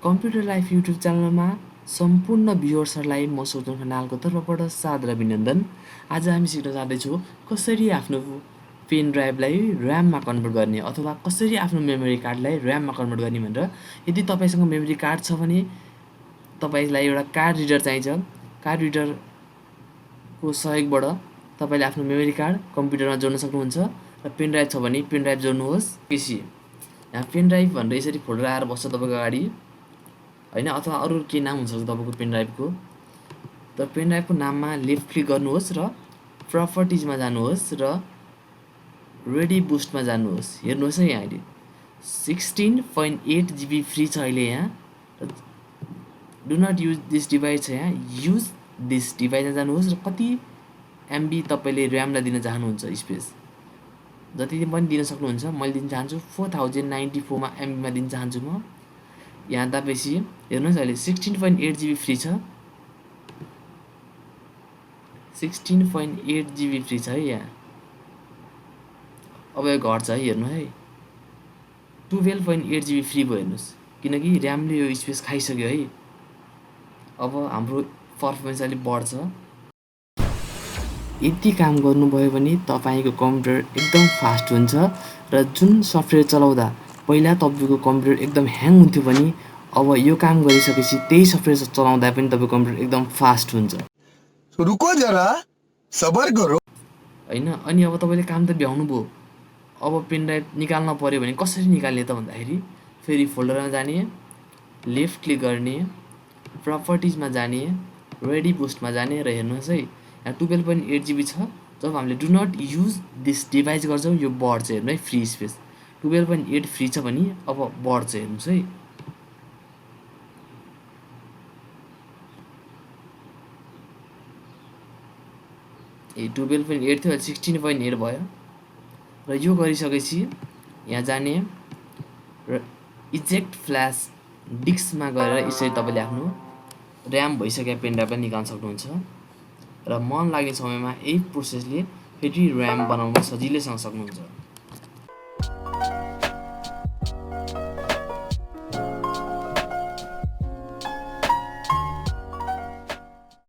Computer life YouTube च्यानलमा सम्पूर्ण भ्युअर्सहरूलाई म सोचन खनालको तर्फबाट सादर अभिनन्दन। आज हामी सिक्न जाँदैछौँ कसरी आफ्नो पेन ड्राइभलाई ऱ्याममा कन्भर्ट गर्ने अथवा कसरी आफ्नो मेमोरी कार्डलाई ऱ्याममा कन्भर्ट गर्ने भनेर। यदि तपाईँसँग मेमोरी कार्ड छ भने तपाईँलाई एउटा कार्ड रिडर चाहिन्छ। कार्ड रिडरको सहयोगबाट तपाईँले आफ्नो मेमोरी कार्ड कम्प्युटरमा जोड्न सक्नुहुन्छ र पेन ड्राइभ छ भने पेन ड्राइभ जोड्नुहोस्। केसी यहाँ पेन ड्राइभ भनेर यसरी फोल्डर आएर बस्छ तपाईँको अगाडि होइन, अथवा अरू के नाम हुनसक्छ तपाईँको पेन ड्राइभको। त पेन ड्राइभको नाममा लेफ्ट क्लिक गर्नुहोस् र प्रपर्टिजमा जानुहोस् र रेडी बुस्टमा जानुहोस्। हेर्नुहोस् है यहाँ अहिले 16.8 GB फ्री छ अहिले यहाँ। Do not use this device छ यहाँ, युज दिस डिभाइसमा जानुहोस् र कति एमबी तपाईँले ऱ्यामलाई दिन चाहनुहुन्छ स्पेस जति पनि दिन सक्नुहुन्छ। मैले दिन चाहन्छु 4094 एमबीमा दिन चाहन्छु म। यहाँ दाबेपछि हेर्नुहोस् अहिले 16.8 GB फ्री छ, 16.8 GB फ्री छ है यहाँ। अब यो घट्छ है, हेर्नु है 12.8 GB फ्री भयो हेर्नुहोस्, किनकि ऱ्यामले यो स्पेस खाइसक्यो है। अब हाम्रो पर्फर्मेन्स अलिक बढ्छ। यति काम गर्नुभयो भने तपाईँको कम्प्युटर एकदम फास्ट हुन्छ र जुन सफ्टवेयर चलाउँदा पहिला तपाईँको कम्प्युटर एकदम ह्याङ हुन्थ्यो भने अब यो काम गरिसकेपछि त्यही सफ्टवेयर चलाउँदा पनि तपाईँको कम्प्युटर एकदम फास्ट हुन्छ। रुको जरा सबर करो होइन। अनि अब तपाईँले काम त भ्याउनु भयो, अब पेन ड्राइभ निकाल्न पऱ्यो भने कसरी निकाल्ने त भन्दाखेरि फेरि फोल्डरमा जाने, लेफ्ट क्लिक गर्ने, प्रपर्टिजमा जाने, रेडी बुस्टमा जाने र हेर्नुहोस् है यहाँ 12.8 GB छ। जब हामीले do not use this device गर्छौँ यो बढ्छ, हेर्नु है फ्री स्पेस 12.8 फ्री छ भने अब बढ्छ हेर्नुहोस् है। ए 12.8 थियो 16.8 भयो र यो गरिसकेपछि यहाँ जाने र इजेक्ट फ्ल्यास डिस्कमा गएर यसरी तपाईँले आफ्नो ऱ्याम भइसकेको पेन ड्राइभलाई निकाल्न सक्नुहुन्छ र मन लाग्ने समयमा यही प्रोसेसले फेरि ऱ्याम बनाउन सजिलैसँग सक्नुहुन्छ।